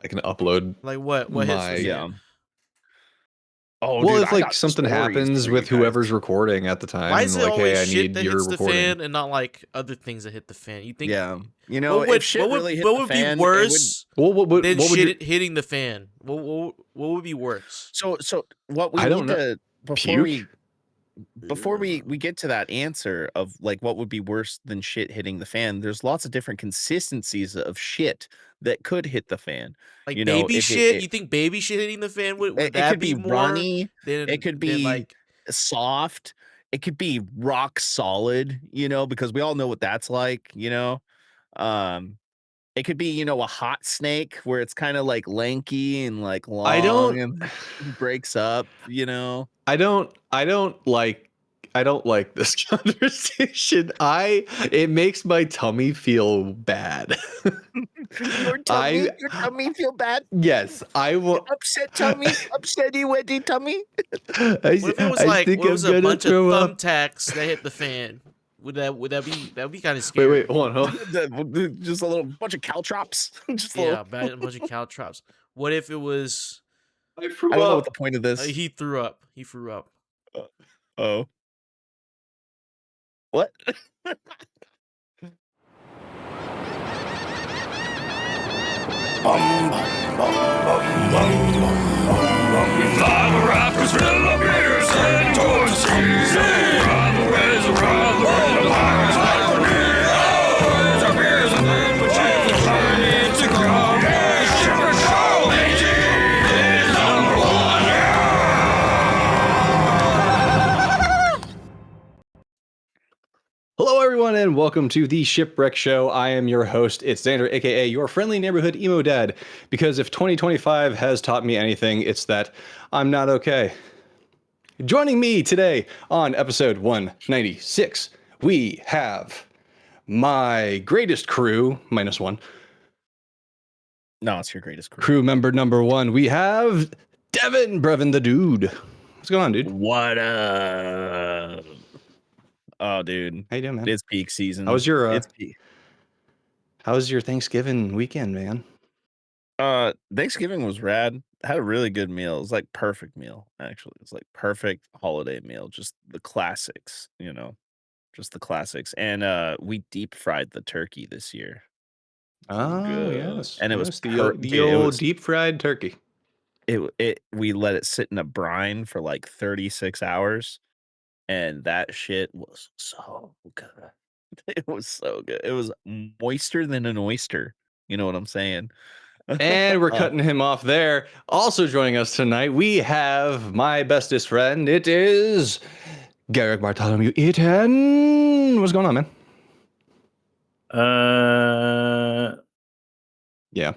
I can upload Like what hits the my fan? Yeah. Oh, well, dude, if I like got something stories happens for with you guys. whoever's recording at the time, Why and is it like, always hey, I shit need that your hits the recording. fan and not like other things that hit the fan? You think? Yeah, you know, What would if shit really hit what the would fan, be worse what than would shit hitting the fan? What would be worse? So what we I don't need know. to before Puke? we get to that answer of like what would be worse than shit hitting the fan, there's lots of different consistencies of shit that could hit the fan. Like You know, baby if shit? You think baby shit hitting the fan would it that could be be more runny, than it could be like soft, it could be rock solid, you know, because we all know what that's like, you know. It could be, you know, a hot snake where it's kind of like lanky and like long and breaks up, you know. I don't like this conversation. It makes my tummy feel bad. Your tummy feel bad? Yes, I will. Upset tummy? Upsetty weddy tummy? what if it was like what was a bunch of thumbtacks that hit the fan? Would that be kind of scary? Wait, hold on. Just a little bunch of caltrops. Just a bunch of caltrops. What if it was? I don't know what the point of this. He threw up. He threw up. Oh. What? Hello, everyone, and welcome to the Shipwreck Show. I am your host. It's Xander, aka your friendly neighborhood emo dad. Because if 2025 has taught me anything, it's that I'm not okay. Joining me today on episode 196, we have my greatest crew, -1. No, it's your greatest crew. Crew member number 1, we have Devin, Brevin the dude. What's going on, dude? What up? Oh, dude. How you doing, man? It's peak season. How was your it's peak. How was your Thanksgiving weekend, man? Thanksgiving was rad. I had a really good meal. It was like perfect meal, actually. It's like perfect holiday meal. Just the classics, you know. Just the classics. And we deep fried the turkey this year. Oh, good. yes. And it was the old deep fried turkey. We let it sit in a brine for like 36 hours. And that shit was so good. It was so good. It was moister than an oyster. You know what I'm saying? And we're cutting him off there. Also joining us tonight, we have my bestest friend. It is Garrick Bartholomew Eaton. What's going on, man? Yeah,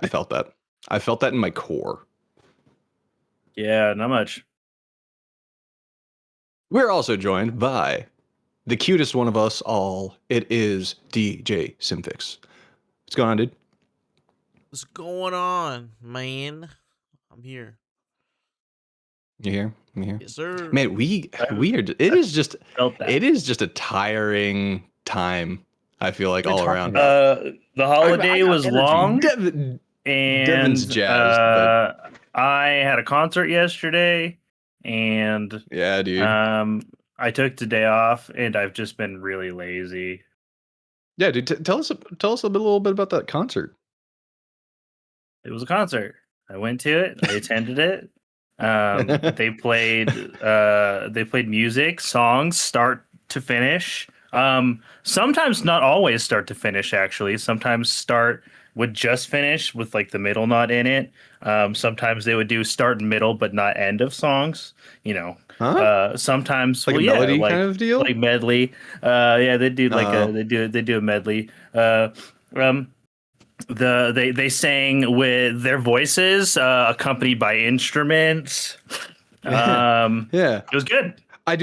I felt that. I felt that in my core. Yeah, not much. We're also joined by the cutest one of us all. It is DJ Simfix. What's going on, dude? What's going on, man? I'm here. You here? I'm here. Yes, sir. Man, we are. It is just a tiring time. I feel like all around. The holiday was long. Devin's jazzed. But I had a concert yesterday, and yeah, dude. I took the day off, and I've just been really lazy. Yeah, dude. Tell us a little bit about that concert. It was a concert. I went to it. I attended it. They played music, songs, start to finish. Sometimes not always start to finish, actually. Sometimes would just finish with like the middle not in it. Sometimes they would do start and middle but not end of songs, you know. Sometimes like a melody kind of deal, like medley. Yeah, they do they do a medley. They sang with their voices accompanied by instruments. Yeah, it was good. I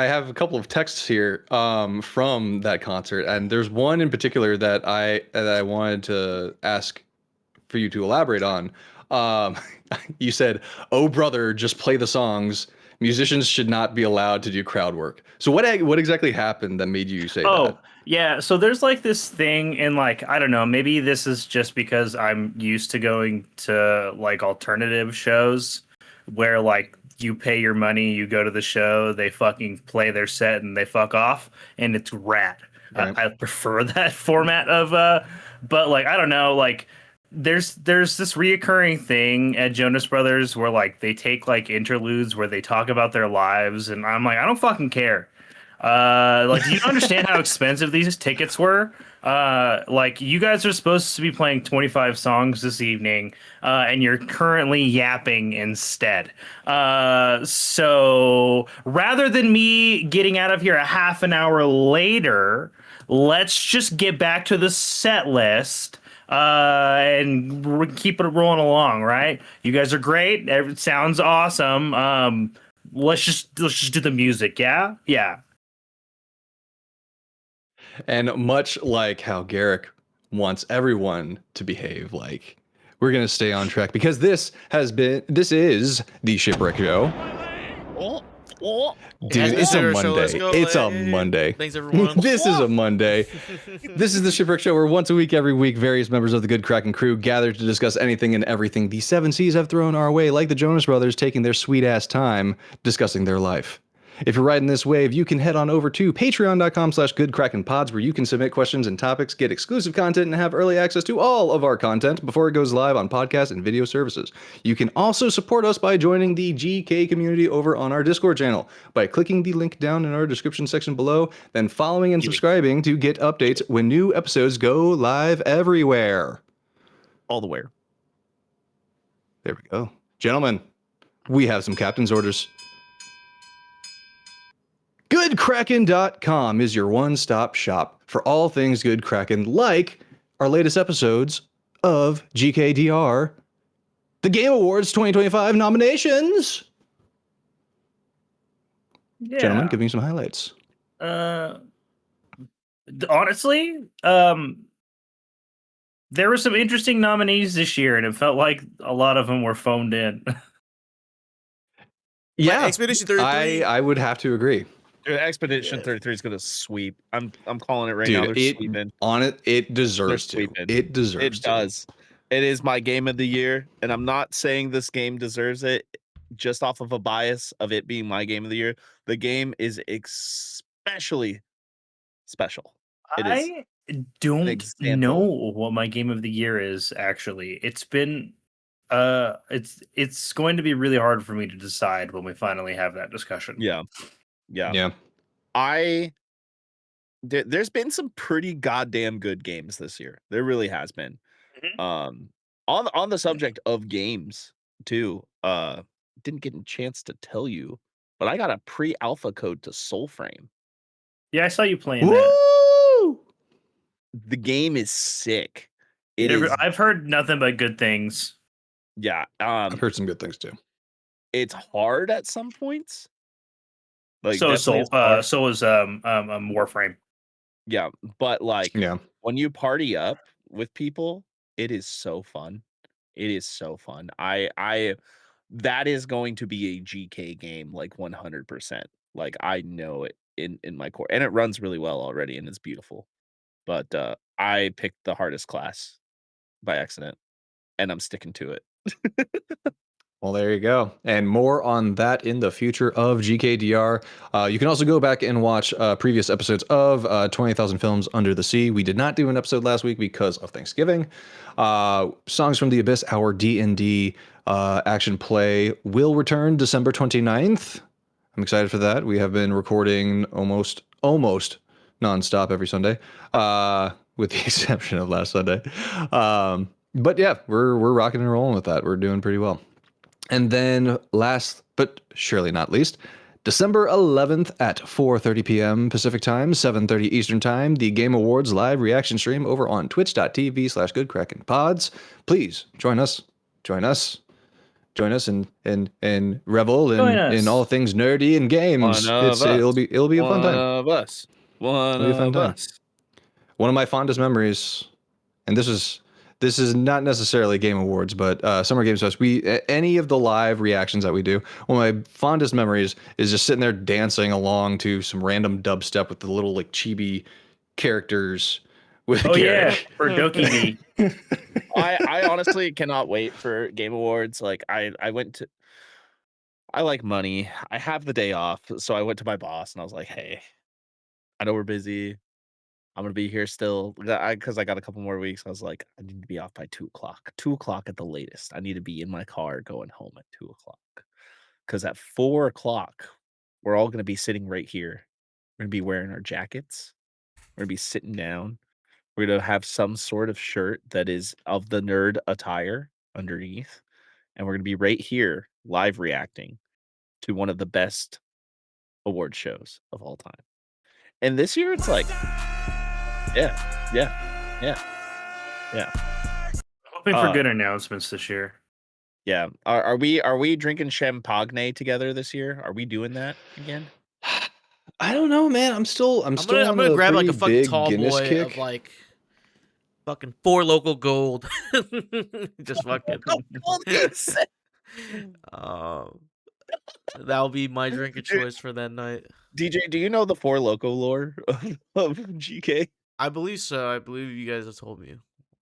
have a couple of texts here from that concert, and there's one in particular that I wanted to ask for you to elaborate on. You said, "Oh brother, just play the songs. musicians should not be allowed to do crowd work. So what exactly happened that made you say that? Yeah, so there's like this thing in like, I don't know, maybe this is just because I'm used to going to like alternative shows where like you pay your money, you go to the show, they fucking play their set and they fuck off, and it's rad. Right. I prefer that format of but like I don't know, like there's this reoccurring thing at Jonas Brothers where like they take like interludes where they talk about their lives, and I'm like, I don't fucking care. Like, do you understand how expensive these tickets were? Like, you guys are supposed to be playing 25 songs this evening, and you're currently yapping instead. So rather than me getting out of here a half an hour later, let's just get back to the set list. And keep it rolling along, right? You guys are great. It sounds awesome. Let's just do the music. Yeah. And much like how Garrick wants everyone to behave, like, we're going to stay on track because this is the Shipwreck Show. Dude, it's a Monday. It's a Monday. Thanks, everyone. This is a Monday. This is the Shipwreck Show where once a week, every week, various members of the Good Kraken crew gather to discuss anything and everything the seven seas have thrown our way, like the Jonas Brothers taking their sweet-ass time discussing their life. If you're riding this wave, you can head on over to patreon.com/goodkrakenpods, where you can submit questions and topics, get exclusive content, and have early access to all of our content before it goes live on podcast and video services. You can also support us by joining the GK community over on our Discord channel by clicking the link down in our description section below, then following and subscribing to get updates when new episodes go live everywhere. All the where. There we go. Gentlemen, we have some captain's orders. GoodKraken.com is your one-stop shop for all things Good Kraken, like our latest episodes of GKDR, the Game Awards 2025 nominations. Yeah. Gentlemen, give me some highlights. Honestly, there were some interesting nominees this year, and it felt like a lot of them were phoned in. Yeah, Expedition 33. I would have to agree. Dude, Expedition 33 is gonna sweep. I'm calling it right now. They're sweeping. On it. It deserves to. It deserves. It does. It is my game of the year, and I'm not saying this game deserves it just off of a bias of it being my game of the year. The game is especially special. I don't know what my game of the year is. Actually, it's been it's going to be really hard for me to decide when we finally have that discussion. Yeah. There's been some pretty goddamn good games this year. There really has been. Mm-hmm. On the subject of games too, didn't get a chance to tell you, but I got a pre-alpha code to Soulframe. Yeah, I saw you playing that. The game is sick. I've heard nothing but good things. Yeah, I've heard some good things too. It's hard at some points. Like so is Warframe. Yeah, but like when you party up with people, it is so fun. It is so fun. I that is going to be a GK game, like 100%. Like I know it in my core, and it runs really well already, and it's beautiful. But I picked the hardest class by accident, and I'm sticking to it. Well, there you go. And more on that in the future of GKDR. You can also go back and watch previous episodes of 20,000 Films Under the Sea. We did not do an episode last week because of Thanksgiving. Songs from the Abyss, our D&D action play, will return December 29th. I'm excited for that. We have been recording almost nonstop every Sunday, with the exception of last Sunday. But yeah, we're rocking and rolling with that. We're doing pretty well. And then last, but surely not least, December 11th at 4:30 p.m. Pacific Time, 7:30 Eastern Time, the Game Awards live reaction stream over on twitch.tv/goodkrakenpods. Please join us and revel in all things nerdy and games. It'll be a fun time. One of us. One of my fondest memories, and this was this is not necessarily Game Awards, but Summer Games Fest. Any of the live reactions that we do, one of my fondest memories is just sitting there dancing along to some random dubstep with the little like chibi characters with Garrick. Yeah, for Dokey I honestly cannot wait for Game Awards. Like I like money. I have the day off, so I went to my boss and I was like, "Hey, I know we're busy. I'm gonna be here still because I got a couple more weeks." I was like, "I need to be off by 2 o'clock. 2 o'clock at the latest. I need to be in my car going home at 2 o'clock. Because at 4 o'clock, we're all gonna be sitting right here. We're gonna be wearing our jackets. We're gonna be sitting down. We're gonna have some sort of shirt that is of the nerd attire underneath, and we're gonna be right here live reacting to one of the best award shows of all time." And this year, it's like, yeah. Hoping for good announcements this year. Yeah. Are we drinking champagne together this year? Are we doing that again? I don't know, man. I'm gonna grab like a fucking tall Guinness boy kick. of like fucking 4 local gold. Just fucking. That'll be my drink of choice for that night. DJ, do you know the Four Loco lore of GK? I believe so. I believe you guys have told me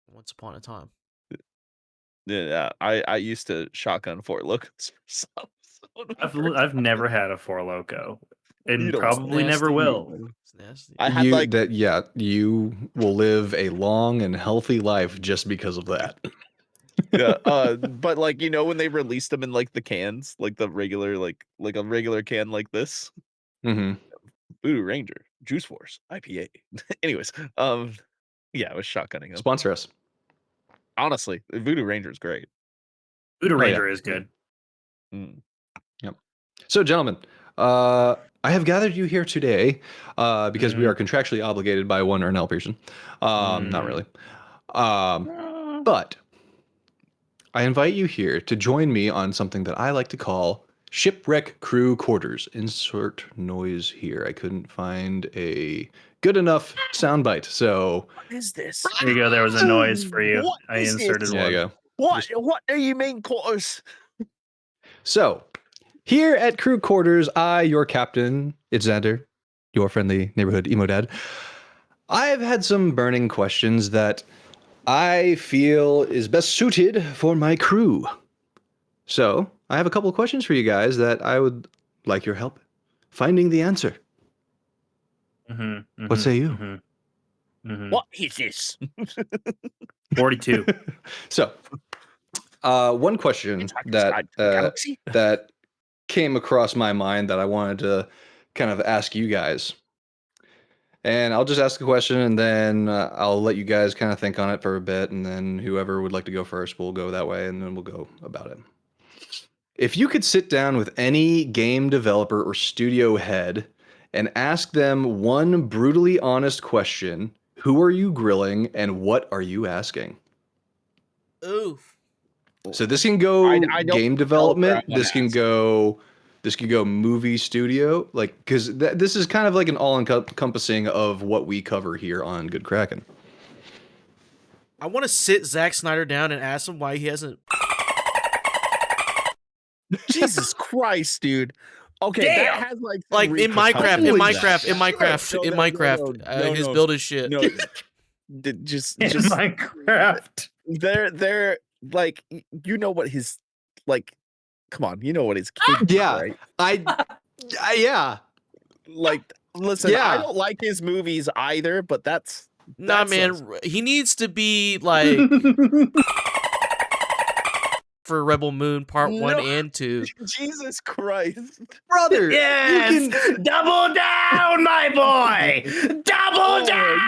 once upon a time. Yeah, I used to shotgun Four Locos for some. I've never had a Four Loco, and don't- probably never will. It's nasty. I had like you will live a long and healthy life just because of that. yeah, but like when they released them in like the cans, like the regular like a regular can like this. Mm-hmm. Voodoo Ranger, Juice Force, IPA. Anyways, yeah, I was shotgunning them. Sponsor us. Honestly, Voodoo Ranger is great. Voodoo Ranger is good. Mm. Yep. So, gentlemen, I have gathered you here today because we are contractually obligated by one Ernell person. Not really. But I invite you here to join me on something that I like to call Shipwreck Crew Quarters. Insert noise here. I couldn't find a good enough soundbite, so... What is this? There you go. There was a noise for you. What I is inserted this? one. There you go. What do you mean quarters? So, here at Crew Quarters, I, your captain, it's Xander, your friendly neighborhood emo dad. I've had some burning questions that I feel is best suited for my crew. So, I have a couple of questions for you guys that I would like your help finding the answer. What say you? What is this? 42. So, one question that came across my mind that I wanted to kind of ask you guys. And I'll just ask a question and then I'll let you guys kind of think on it for a bit. And then whoever would like to go first will go that way and then we'll go about it. If you could sit down with any game developer or studio head and ask them one brutally honest question, who are you grilling and what are you asking? Oof. So this can go game development. This can ask. go movie studio. Like, because this is kind of like an all-encompassing of what we cover here on Good Kraken. I want to sit Zack Snyder down and ask him why he hasn't. Jesus Christ, dude. Okay, Damn! that has like In Minecraft, his build is shit. No, just Minecraft. They're like, what his like. Come on, you know what his kid. Yeah, right? Yeah. Like, listen, I don't like his movies either, but that's man. He needs to be like for Rebel Moon Part 1 and 2. Jesus Christ, brother. Yes, double down, my boy. Double down.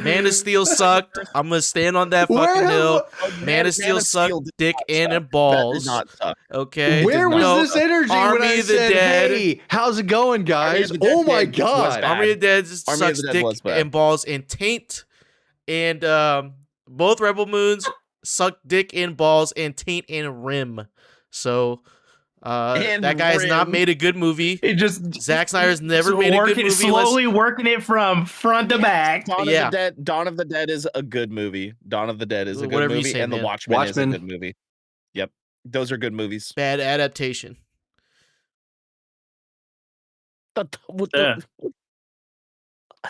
Man of Steel sucked. I'm gonna stand on that fucking hill. Man of Steel sucked dick and balls. That did not suck. Okay. Where was this energy Army when I of the said, Dead. "Hey, how's it going, guys?" Oh my god. Army of the Dead sucks dick and balls and taint. And both Rebel Moons suck dick and balls and taint and rim. So That guy has not made a good movie. It just Zack Snyder's never made a good movie. Slowly working it from front to back. Dawn of the Dead is a good movie. Dawn of the Dead is a good movie, and The Watchmen is a good movie. Yep, those are good movies. Bad adaptation.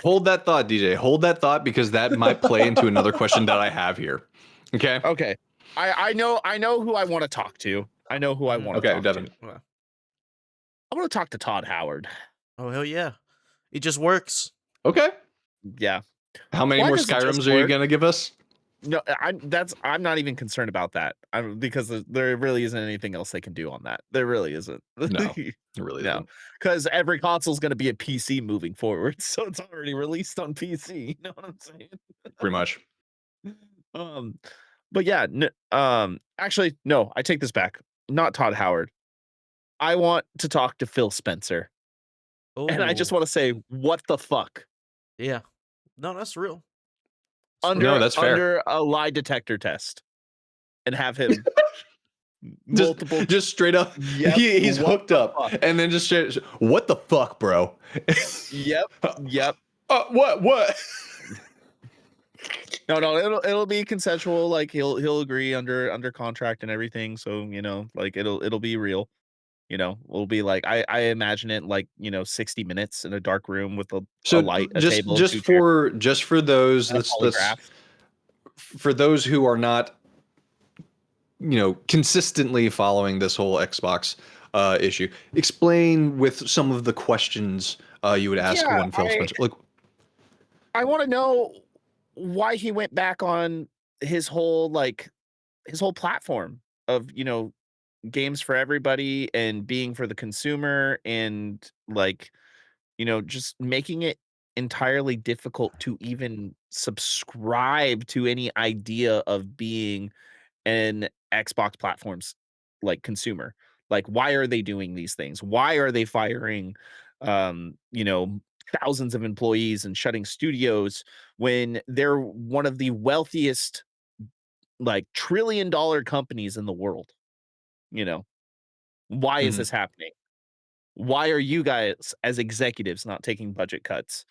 Hold that thought, DJ. Hold that thought, because that might play into another question that I have here. Okay. Okay. I know who I want to talk to. I know who I want to talk Devin. to. I want to talk to Todd Howard. Oh, hell yeah. It just works. Okay. Yeah. How many more Skyrims are you going to give us? No, I'm not even concerned about that. Because there really isn't anything else they can do on that. There really isn't. No, it really isn't. Because every console is going to be a PC moving forward, so it's already released on PC. You know what I'm saying? Pretty much. But yeah, actually, no, I take this back. Not Todd Howard. I want to talk to Phil Spencer. Oh. And I just want to say, what the fuck? Yeah. No, that's real. That's fair. Under a lie detector test. And have him just straight up. Yep, he's hooked up. And then just straight, what the fuck, bro? Yep. What? No, it'll be consensual. Like he'll agree under contract and everything. So, like it'll be real. We'll be like, I imagine it like, 60 minutes in a dark room with a light, a table. Just for those, for those who are not, consistently following this whole Xbox issue, explain with some of the questions you would ask one Phil Spencer. Like, I want to know why he went back on his whole platform of, games for everybody and being for the consumer, and just making it entirely difficult to even subscribe to any idea of being an Xbox platform's consumer. Like, why are they doing these things? Why are they firing thousands of employees and shutting studios when they're one of the wealthiest $1 trillion companies in the world? Why is this happening? Why are you guys as executives not taking budget cuts?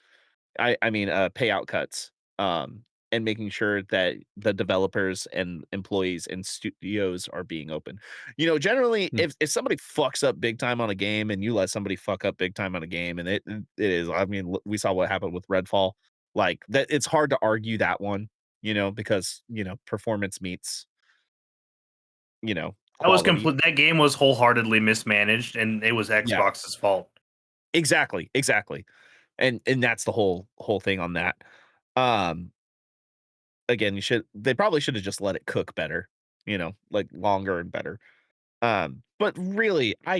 I mean payout cuts, and making sure that the developers and employees and studios are being open. Generally, if somebody fucks up big time on a game and you let somebody fuck up big time on a game, and it is, I mean, we saw what happened with Redfall. Like that, it's hard to argue that one, because performance meets, that game was wholeheartly mismanaged, and it was Xbox's fault. Exactly. And that's the whole thing on that. Again, they probably should have just let it cook better, longer and better. But really, I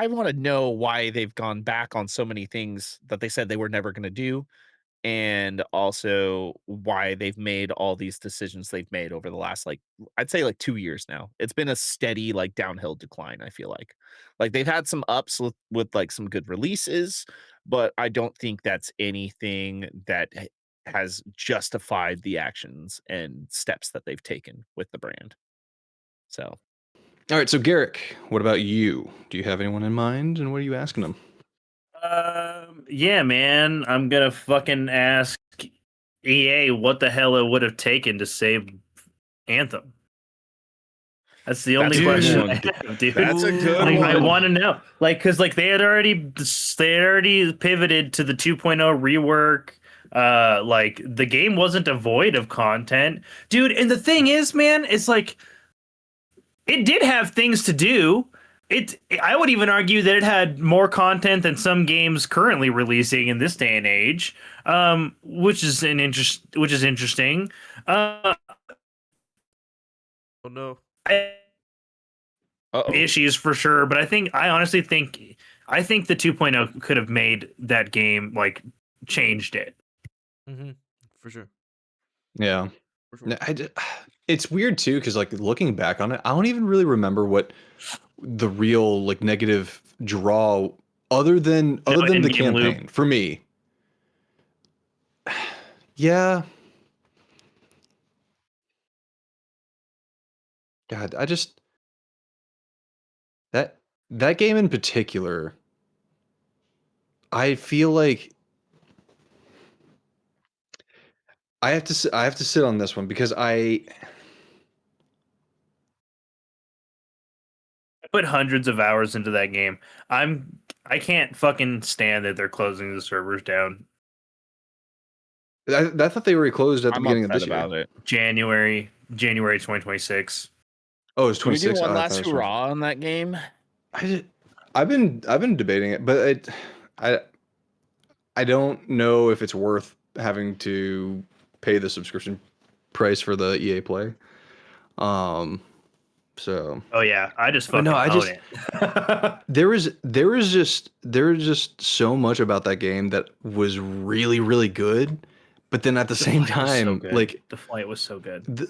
want to know why they've gone back on so many things that they said they were never going to do, and also why they've made all these decisions they've made over the last, I'd say 2 years now. It's been a steady downhill decline. I feel like they've had some ups with some good releases, but I don't think that's anything that has justified the actions and steps that they've taken with the brand. So, all right. So Garrick, what about you? Do you have anyone in mind, and what are you asking them? Yeah, man, I'm gonna fucking ask EA what the hell it would have taken to save Anthem. That's the only question I have, dude. That's a good one. I want to know, because they had already pivoted to the 2.0 rework. The game wasn't devoid of content, dude. And the thing is, man, it's it did have things to do. I would even argue that it had more content than some games currently releasing in this day and age, which is interesting. Oh no, issues for sure, but I honestly think the 2.0 could have made that game changed it. For sure. Yeah. For sure. It's weird too, because looking back on it, I don't even really remember what the real negative draw other than the campaign loop for me. Yeah. God, that game in particular, I feel like I have to sit on this one because I put hundreds of hours into that game. I can't fucking stand that they're closing the servers down. I thought they were closed at the beginning of this year. About it. January 2026. Oh, it's Can we do 26. one Oh, I last thought it was hurrah on that game? I've been debating it, but I don't know if it's worth having to pay the subscription price for the EA Play. So. Oh yeah, I just But fucking no, own it. there is just so much about that game that was really, really good, but then at the same flight was so time, good. like the flight was so good.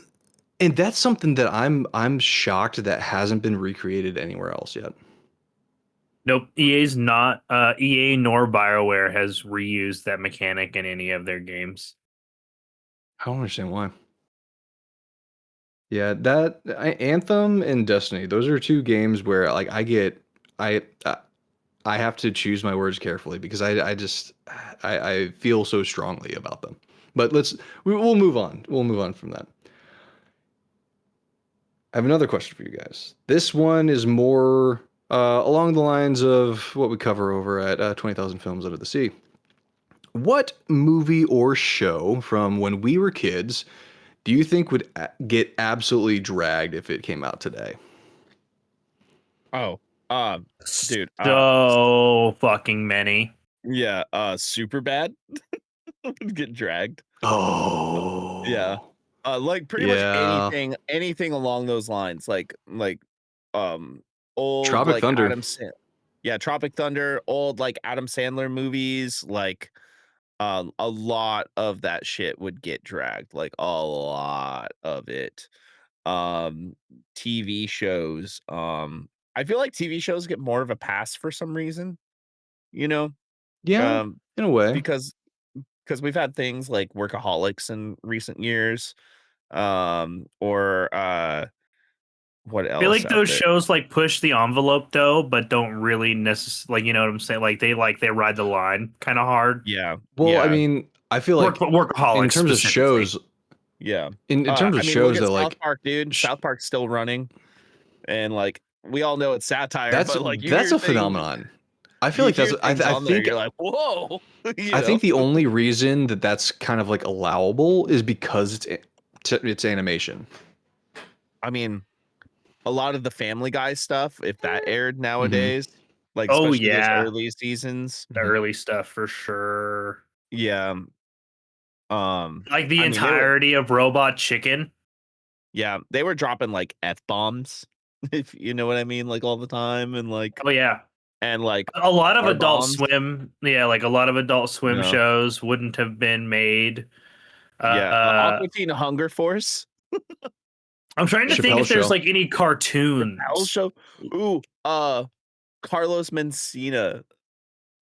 and that's something that I'm shocked that hasn't been recreated anywhere else yet. Nope, EA's not. EA nor BioWare has reused that mechanic in any of their games. I don't understand why. Yeah, Anthem and Destiny, those are two games where like I have to choose my words carefully because I feel so strongly about them. But we'll move on. We'll move on from that. I have another question for you guys. This one is more along the lines of what we cover over at 20,000 Films Under the Sea. What movie or show from when we were kids do you think would get absolutely dragged if it came out today? Oh, dude. So fucking many. Yeah, super bad. Would get dragged. Oh. Yeah. Like pretty much anything along those lines. Like old Tropic like Thunder. Tropic Thunder, old like Adam Sandler movies, like a lot of that shit would get dragged, like a lot of it. TV shows, I feel like TV shows get more of a pass for some reason, you know? Yeah, in a way. Because we've had things like Workaholics in recent years, or what else? I feel like those shows like push the envelope though, but don't really necessarily, like, you know what I'm saying? Like they ride the line kind of hard. Yeah. Well, yeah. I mean, I feel like Workaholics in terms of shows. Yeah. In terms of shows that like South Park, dude. South Park's still running, and like we all know it's satire. That's but, like, that's a phenomenon. I feel like that's. I think you're like, whoa. I think the only reason that that's kind of like allowable is because it's animation. I mean, a lot of the Family Guy stuff, if that aired nowadays, like especially those early seasons, the early stuff for sure. Yeah. Like the entirety of Robot Chicken. Yeah, they were dropping like F-bombs, if you know what I mean, like all the time, and like and like a lot of Adult Swim, like a lot of Adult Swim shows wouldn't have been made. Aqua Teen Hunger Force. I'm trying to think if there's like any cartoons. Show. Ooh, Carlos Mencia.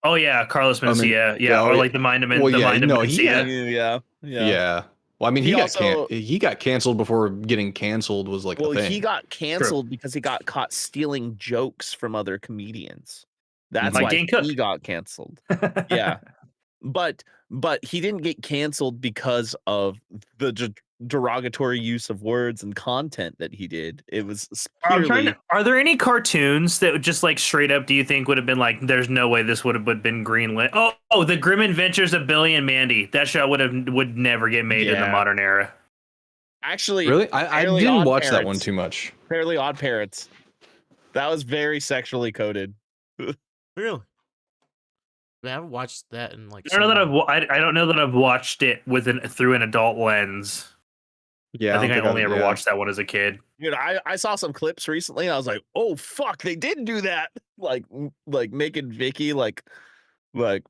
Oh yeah, Carlos Mencia. Or like the Mind of Mencia. Yeah. Well, I mean, he got canceled before getting canceled was like a thing. He got canceled because he got caught stealing jokes from other comedians. That's why he got canceled. Yeah. But he didn't get canceled because of the derogatory use of words and content that he did. It was purely... Are there any cartoons that would just like straight up, do you think would have been like, there's no way this would have been greenlit? Oh, The Grim Adventures of Billy and Mandy. That show would never get made in the modern era. Actually, really, I didn't watch that one too much. Fairly Odd Parents. That was very sexually coded. Really? I haven't watched that in like. I don't know that I've watched it through an adult lens. Yeah, I think I only ever watched that one as a kid. Dude, I saw some clips recently and I was like, oh fuck, they did do that. Like making Vicky like like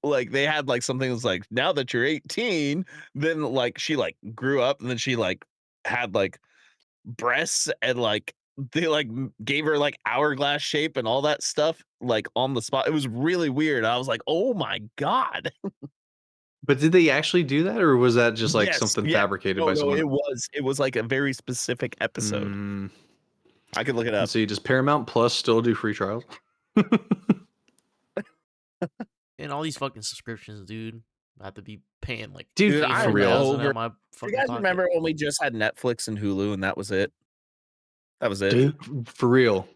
they had like something that was like, now that you're 18, then like she like grew up and then she like had like breasts and like they like gave her like hourglass shape and all that stuff like on the spot. It was really weird. I was like, oh my God. But did they actually do that, or was that just like something fabricated by someone? It was like a very specific episode. I could look it up. Let's see, does Paramount Plus still do free trials? And all these fucking subscriptions, dude. I have to be paying like Dude, I'm for real. $800,000 out over. of my You fucking guys pocket. remember when we just had Netflix and Hulu, and that was it? That was it. Dude, for real.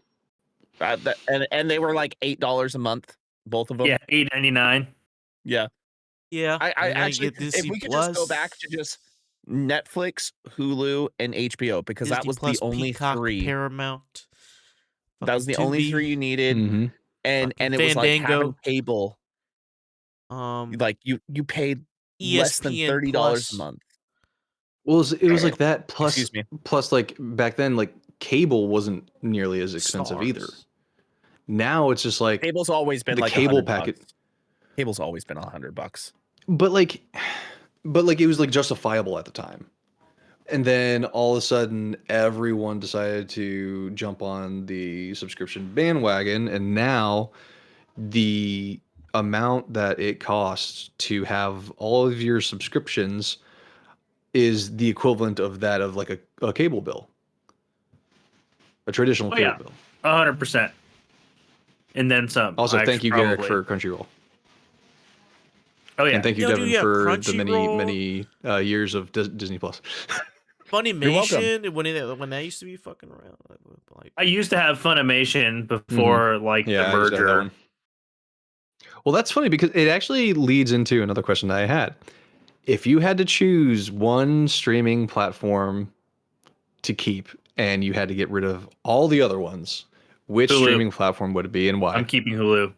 And they were like $8 a month, both of them. Yeah, $8.99. Yeah. Yeah. I and then actually, get if Disney we could just go Plus, back to just Netflix, Hulu, and HBO, because that Disney was Plus, the only Peacock, three. Paramount. That was the only three you needed, Mm-hmm. and fucking it was like having Fandango. cable. Like you paid less than ESPN $30 a Plus. month. Well, it was like that plus, Excuse me. plus like back then, like cable wasn't nearly as expensive either. Stars. Now it's just like Cable's always been the like cable $100. packet. Cable's always been $100. But like it was like justifiable at the time. And then all of a sudden everyone decided to jump on the subscription bandwagon, and now the amount that it costs to have all of your subscriptions is the equivalent of that of like a cable bill. A traditional Oh, cable yeah. bill. 100%. And then some. Also, thank you, Garrick, probably. for Crunchyroll. Oh, yeah. And thank you, Yo, Devin, dude, yeah, for the many, Crunchyroll. many years of Disney Plus. Funimation, when that used to be fucking around. Like, I used to have Funimation Mm-hmm. before like the I used to have that merger. one. Well, that's funny because it actually leads into another question that I had. If you had to choose one streaming platform to keep and you had to get rid of all the other ones, which Hulu. streaming platform would it be and why? I'm keeping Hulu.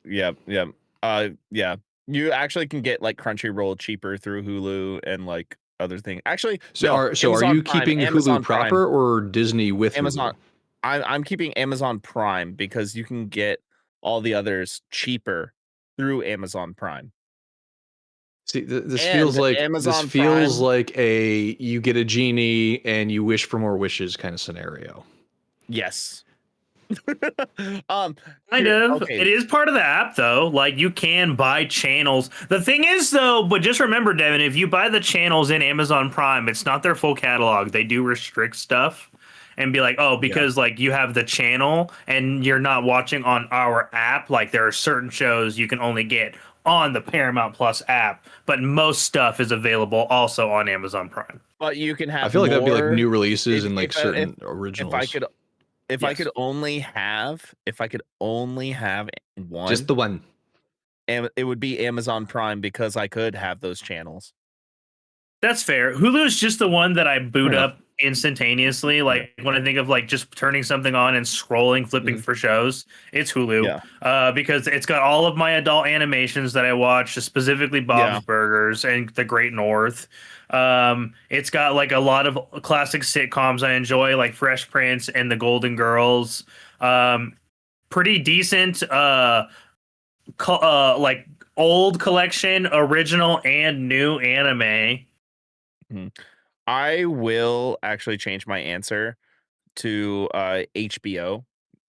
Yeah. You actually can get like Crunchyroll cheaper through Hulu and like other things. Actually, So are you keeping Amazon Hulu proper or Disney with Amazon? Hulu? I'm keeping Amazon Prime because you can get all the others cheaper through Amazon Prime. See, this And feels like Amazon Prime, like a you get a genie and you wish for more wishes kind of scenario. yes. Kind of. Okay. It is part of the app, though. Like, you can buy channels. The thing is, though, but just remember, Devin, if you buy the channels in Amazon Prime, it's not their full catalog. They do restrict stuff and be like, oh, because like you have the channel and you're not watching on our app. Like, there are certain shows you can only get on the Paramount Plus app, but most stuff is available also on Amazon Prime. But you can have. I feel like that'd be like new more releases and like if certain originals. If I could only have one, just the one, and it would be Amazon Prime because I could have those channels. That's fair. Hulu is just the one that I boot up instantaneously. Like when I think of like just turning something on and scrolling, flipping for shows, it's Hulu. Because it's got all of my adult animations that I watch, specifically Bob's Burgers and The Great North. It's got like a lot of classic sitcoms I enjoy, like Fresh Prince and The Golden Girls. Pretty decent like old collection, original and new anime. I will actually change my answer to HBO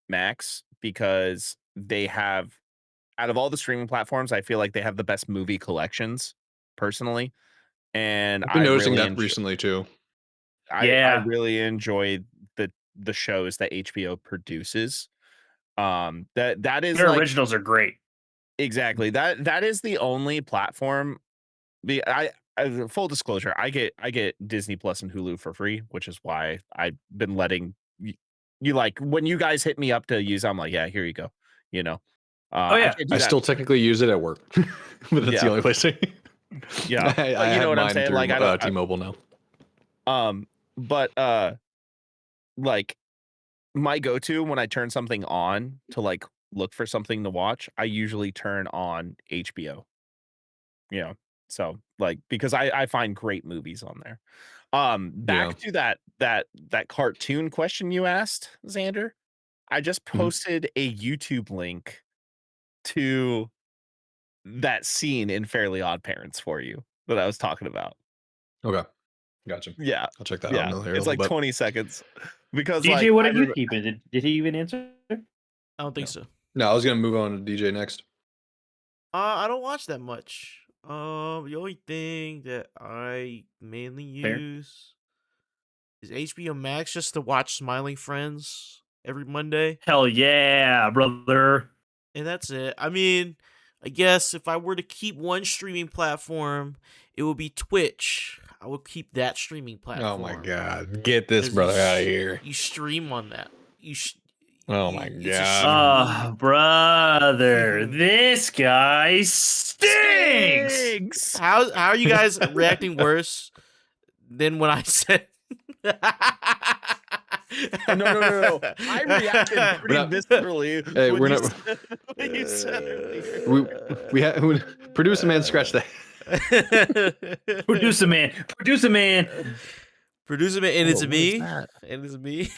Max because they have, out of all the streaming platforms, I feel like they have the best movie collections personally. And I've been noticing that recently too. I really enjoy the shows that HBO produces. That is their like, originals are great. Exactly. That is the only platform. Full disclosure, I get Disney Plus and Hulu for free, which is why I've been letting you like when you guys hit me up to use. I'm like, yeah, here you go. You know. I still technically use it at work, but that's the only place. Yeah, I you know what I'm saying. Through, like I don't T-Mobile now. But like my go-to when I turn something on to like look for something to watch, I usually turn on HBO. You know, so like because I find great movies on there. Back to that cartoon question you asked, Xander. I just posted a YouTube link to that scene in Fairly Odd Parents for you that I was talking about. Okay, gotcha. Yeah, I'll check that out. It's like 20 seconds. Because DJ, like, what did you keep it? Did he even answer? I don't think so. No, I was gonna move on to DJ next. I don't watch that much. The only thing that I mainly use Is HBO Max just to watch Smiling Friends every Monday? Hell yeah, brother. And that's it. I mean, I guess if I were to keep one streaming platform, it would be Twitch. I would keep that streaming platform. Oh my god, get this brother out of here! You stream on that. Oh my god. Oh, brother, this guy stinks. How are you guys reacting worse than when I said? No. I reacted pretty viscerally. Hey, we're not. When you said earlier. We have producer man. Scratch that. Producer man. And it's me. And it's me.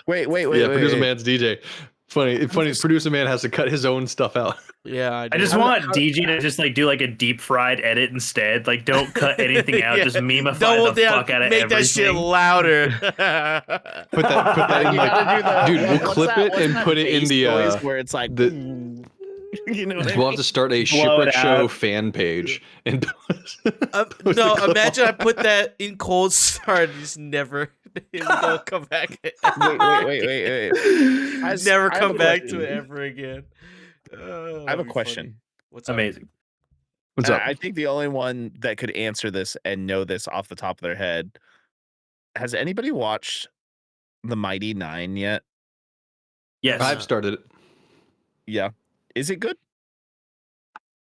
Wait. Yeah, producer man's DJ. Funny. Producer man has to cut his own stuff out. Yeah, I just want DJ to just like do like a deep fried edit instead. Like, don't cut anything out. Just memify the fuck out of everything. Make that shit louder. Put that in like, dude. We'll clip it and put it in the where it's like you know. We'll have to start a Shipwreck Show fan page and no. Imagine I put that in cold start and just never. Don't come back. Wait. Never come back to it ever again. I have a question. Funny. What's amazing? What's up? I think the only one that could answer this and know this off the top of their head. Has anybody watched The Mighty Nine yet? Yes, I've started it. Yeah. Is it good?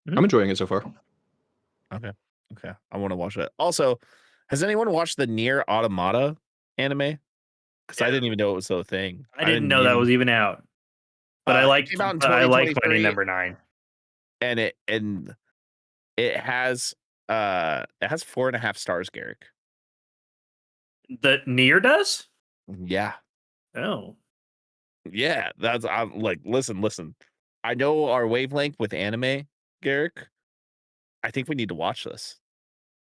I'm enjoying it so far. Okay. I want to watch it. Also, has anyone watched the Nier Automata anime? Because I didn't even know it was a thing. I didn't know that was even out. But I like Mighty Number 9. And it has 4.5 stars, Garrick. The Nier does? Yeah. Oh. Yeah. I'm like, listen. I know our wavelength with anime, Garrick. I think we need to watch this.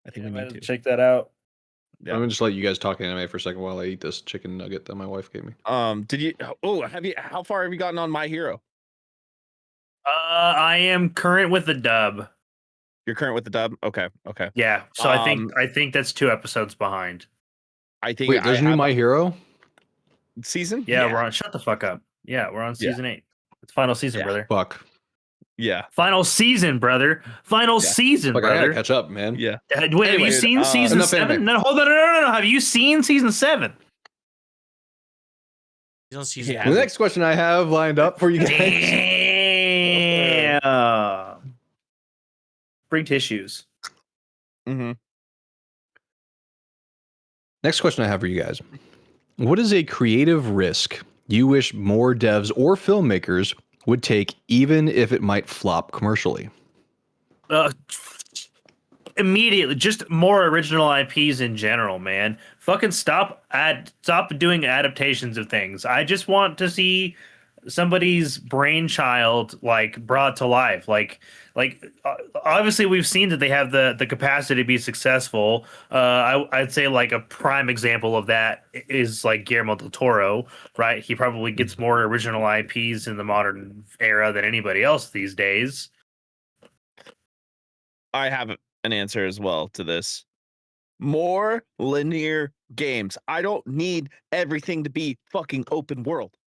I think we need to check that out. Yeah. I'm gonna just let you guys talk anime for a second while I eat this chicken nugget that my wife gave me. Did you? Oh, how far have you gotten on My Hero? I am current with the dub. You're current with the dub. Okay. Yeah. So I think that's 2 episodes behind. I think. Wait, there's new My Hero season. Yeah, we're on. Shut the fuck up. Yeah, we're on season 8. It's final season, brother. Fuck. Yeah. Final season, brother. Final season, Fuck, brother. I gotta catch up, man. Yeah. Wait, have you seen season 7? No, hold on. No. Have you seen season 7? He's on season. The next question I have lined up for you guys. Damn. Bring tissues. Mm-hmm. Next question I have for you guys. What is a creative risk you wish more devs or filmmakers would take, even if it might flop commercially? Immediately, just more original IPs in general, man. Fucking stop doing adaptations of things. I just want to see somebody's brainchild like brought to life. Like obviously we've seen that they have the capacity to be successful. I'd say like a prime example of that is like Guillermo del Toro, right? He probably gets more original IPs in the modern era than anybody else these days. I have an answer as well to this. More linear games. I don't need everything to be fucking open world.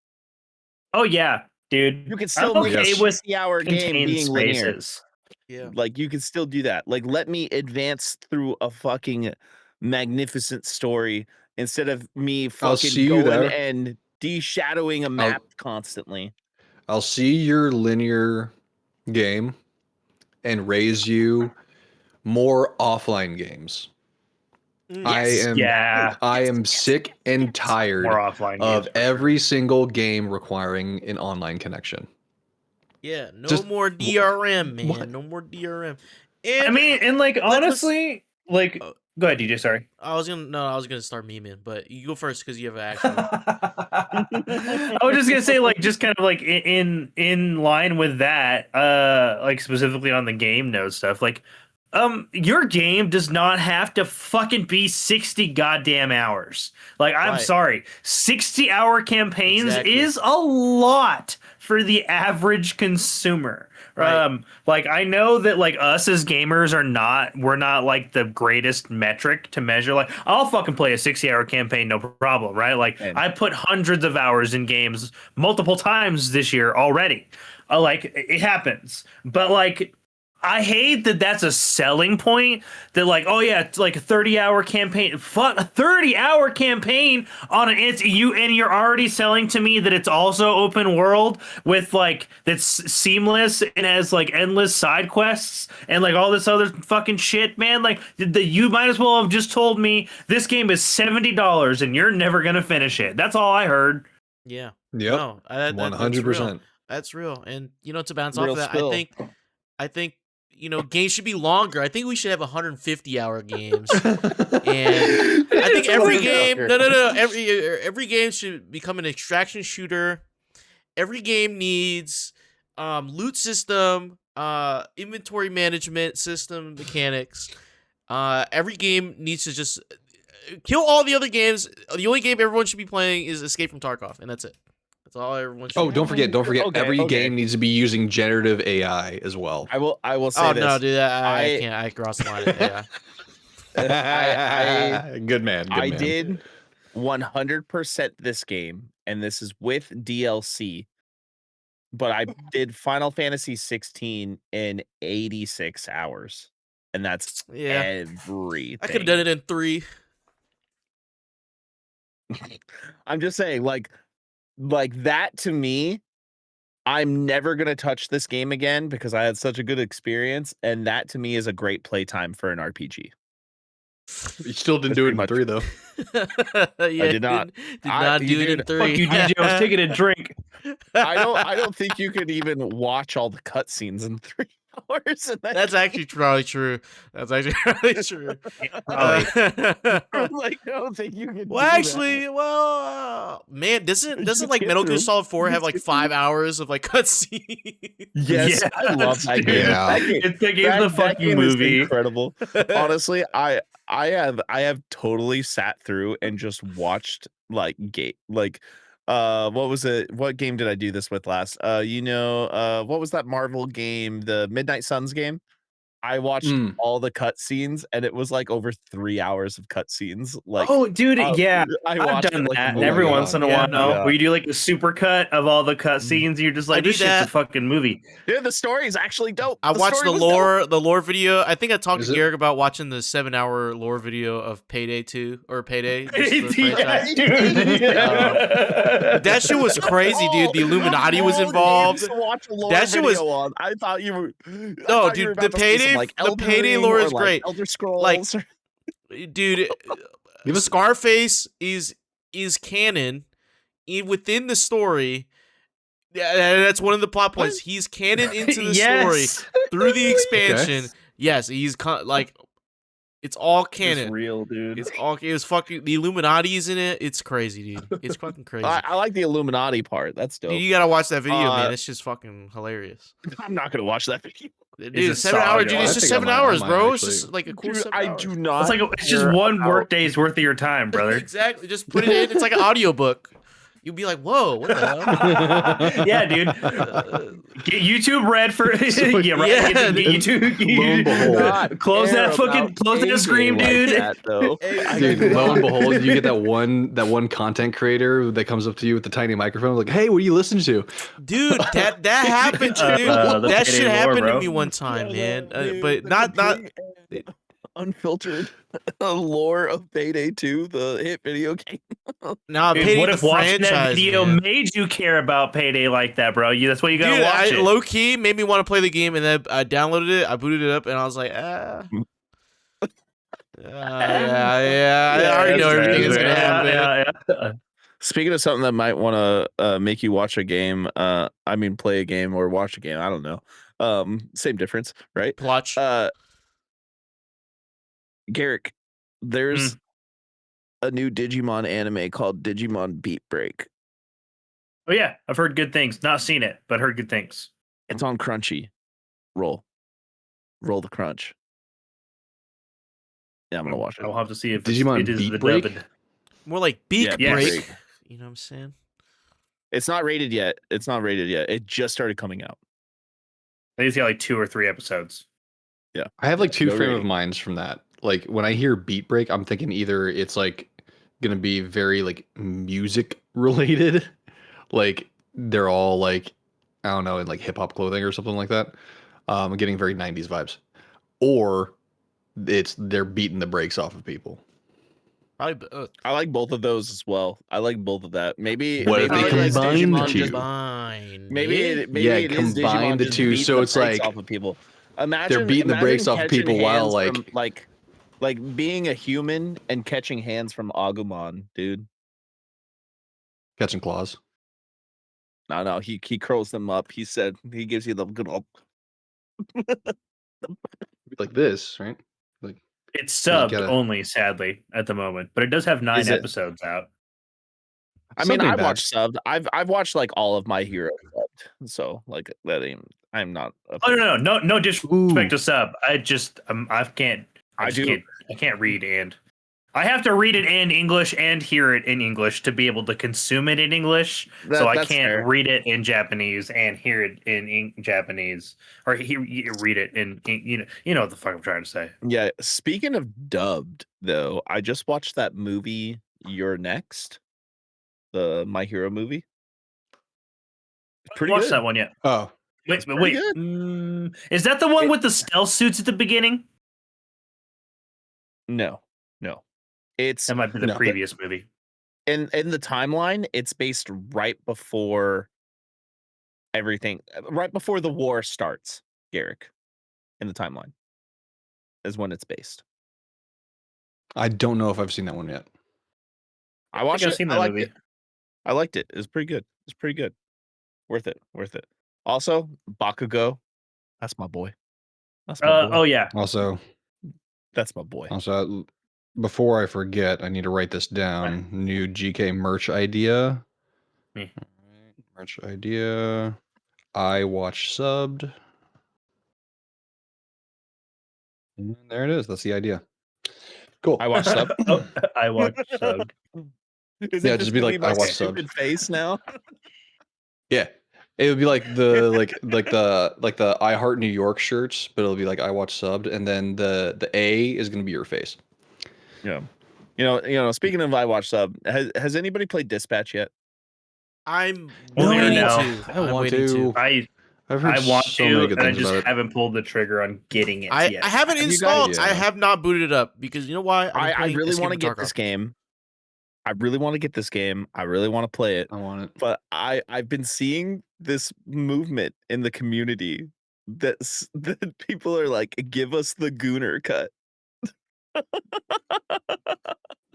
Oh yeah, dude. You can still make a 60-hour game being spaces. Linear. Yeah. Like you can still do that. Like let me advance through a fucking magnificent story instead of me fucking going and de-shadowing a map constantly. I'll see your linear game and raise you more offline games. Yes. I am sick and tired of every single game requiring an online connection. Yeah, more DRM, man. What? No more DRM. And like honestly, like go ahead, DJ. Sorry. I was gonna start memeing, but you go first because you have an action. I was just gonna say, like, just kind of like in line with that, like specifically on the game node stuff, like Your game does not have to fucking be 60 goddamn hours. Like, I'm Right. sorry. 60-hour campaigns Exactly. is a lot for the average consumer. Right. Like, I know that like us as gamers we're not like the greatest metric to measure. Like, I'll fucking play a 60-hour campaign, no problem, right? Like, And- I put hundreds of hours in games multiple times this year already. Like, it happens. But like, I hate that that's a selling point. That like, oh yeah, it's like a 30-hour campaign. Fuck, a 30-hour campaign on and you're already selling to me that it's also open world with like that's seamless and has like endless side quests and like all this other fucking shit, man. Like you might as well have just told me this game is $70 and you're never gonna finish it. That's all I heard. Yeah. Yep. No, that's real. 100%. That's real. And to bounce Real off of that, spill. I think games should be longer. I think we should have 150-hour games. And I think every game, every game should become an extraction shooter. Every game needs loot system, inventory management system mechanics. Every game needs to just kill all the other games. The only game everyone should be playing is Escape from Tarkov, and that's it. That's all everyone should. Oh, don't forget. Okay, Every okay. game needs to be using generative AI as well. I will say Oh this. no, dude! I I- can't. I crossed the line. Yeah. Good man. Good I man. did 100% this game, and this is with DLC. But I did Final Fantasy 16 in 86 hours, and that's Yeah. everything. I could have done it in 3. I'm just saying, like that to me, I'm never gonna touch this game again because I had such a good experience, and that to me is a great playtime for an RPG. You still didn't That's do it pretty in 3 though. Yeah, did not. Did not do it in dude, 3. Fuck you, DJ. I was taking a drink. I don't think you could even watch all the cutscenes in 3 hours. And That's actually probably true. That's actually probably true. I'm like, I don't think you could. Well, actually, man, doesn't like get Metal through Gear 'em. Solid 4 You have like get 5 hours of like cutscenes? Yes, I love that dude. game. Yeah. That game- It's the game of the that fucking game is movie. incredible. Honestly, I have totally sat through and just watched what was it? What game did I do this with last? What was that Marvel game, the Midnight Suns game? I watched all the cutscenes, and it was like over 3 hours of cutscenes. Like, Oh, dude, yeah. I I've watched done it like a that movie. every God. once in a Yeah, while. no. Where you do like a super cut of all the cutscenes, and you're just I like, do this shit's that. a fucking movie. Yeah, the story is actually dope. I watched story the was dope. lore video. I think I talked Is to it? Garrick about watching the 7-hour lore video of Payday 2 or Payday. just the franchise. That shit was crazy, dude. The Illuminati was involved. That shit was. On. I thought you were. No, dude, the Payday lore is great. Elder Scrolls. Like, dude, Scarface is canon within the story. Yeah, that's one of the plot points. He's canon into the story through the expansion. Okay. Yes, he's like, it's all canon. It's real, dude. It's fucking the Illuminati's in it. It's crazy, dude. It's fucking crazy. I like the Illuminati part. That's dope. Dude, you gotta watch that video, man. It's just fucking hilarious. I'm not gonna watch that video. Dude, It's a 7 hours, saga. dude. I It's just think I 7 might- I hours, might bro. It's actually- just like a cool Dude, 7 I hours. do not. It's just care one about- workday's worth of your time, brother. Exactly. Just put it in. It's like an audiobook. You'll be like, whoa, what the hell? Yeah, dude. Get YouTube Red for yeah, right. Yeah, Get dude. YouTube. Lo and behold. Not Close care that fucking about close that anything screen, like dude. that, though. Dude, lo and behold, you get that one content creator that comes up to you with the tiny microphone, like, "Hey, what are you listening to?" Dude, that happened to me. The That Payday shit lore, happened to bro. me one time, man. Dude, But the not complete unfiltered lore of Payday 2, the hit video game. now. Dude, Payday what the if watching that franchise, video man. made you care about Payday like that, bro? That's why you gotta Dude, watch it. low key made me want to play the game, and then I downloaded it, I booted it up, and I was like, yeah, I already know everything is gonna happen. Yeah. Speaking of something that might want to make you watch a game, play a game or watch a game. I don't know. Same difference, right? Plotch. Garrick, there's a new Digimon anime called Digimon Beat Break. Oh yeah, I've heard good things. Not seen it, but heard good things. It's on Crunchy. Roll the crunch. Yeah, I'm gonna watch it. I'll have to see if Digimon it is Beat the Break? dubbed. More like beak Yeah, break. Break. You know what I'm saying? It's not rated yet. It just started coming out. I think it's got like 2 or 3 episodes. Yeah. I have like two No frame of rating. minds from that. Like when I hear Beat Break, I'm thinking either it's like gonna be very like music related, like they're all like I don't know in like hip hop clothing or something like that. I'm getting very 90s vibes, or they're beating the brakes off of people. Probably I like both of those as well. I like both of that. Maybe What if maybe they it is combine the Digimon two? just combined. maybe Yeah, it is combine Digimon the just two, beating so the it's brakes like off of people. they're Imagine beating the brakes off of catching people while hands from, like like being a human and catching hands from Agumon, dude. catching claws. No, he curls them up. He said he gives you the good old. Like this, right? Like It's you subbed gotta- only, sadly, at the moment, but it does have 9 Is it? episodes out. I mean, Subbed ain't I bad. watched subbed. I've watched like all of My Hero subbed, so like that ain't. I'm not. Oh no disrespect Ooh. to sub. I just I can't. I do. I can't read, and I have to read it in English and hear it in English to be able to consume it in English. So I That's can't fair. read it in Japanese and hear it in Japanese, or read it in you know what the fuck I'm trying to say. Yeah. Speaking of dubbed, though, I just watched that movie. You're Next, the My Hero movie. It's pretty Watch good. that one yet? Oh, Wait, pretty is that the one It- with the stealth suits at the beginning? No. It's That might be the No. previous movie. in the timeline. It's based right before everything, right before the war starts. Garrick, in the timeline, is when it's based. I don't know if I've seen that one yet. I watched I've it. seen I that liked movie. it. I liked it. It was pretty good. It's pretty good. Worth it. Also, Bakugo. That's my boy. That's my boy. Oh yeah. Also, That's my boy. before I forget, I need to write this down. New GK merch idea. Me. Alright, merch idea. I watch subbed. And there it is. That's the idea. Cool. I watched sub. I watched sub. Is Yeah, it just just be gonna like, my I watched stupid face now? Yeah. It would be like the the I Heart New York shirts, but it'll be like I watch subbed, and then the A is gonna be your face. Yeah. You know. Speaking of I watch sub, has anybody played Dispatch yet? I'm Only waiting Ernell. to. I I'm want waiting to. I've heard I want so many to, good and I things just about it. haven't pulled the trigger on getting it I yet. haven't Have you installed. guys- I Yeah. have not booted it up because you know why? I really want to get this this game. I really want to get this game. I really want to play it. I want it. But I've been seeing this movement in the community that people are like, give us the Gooner cut.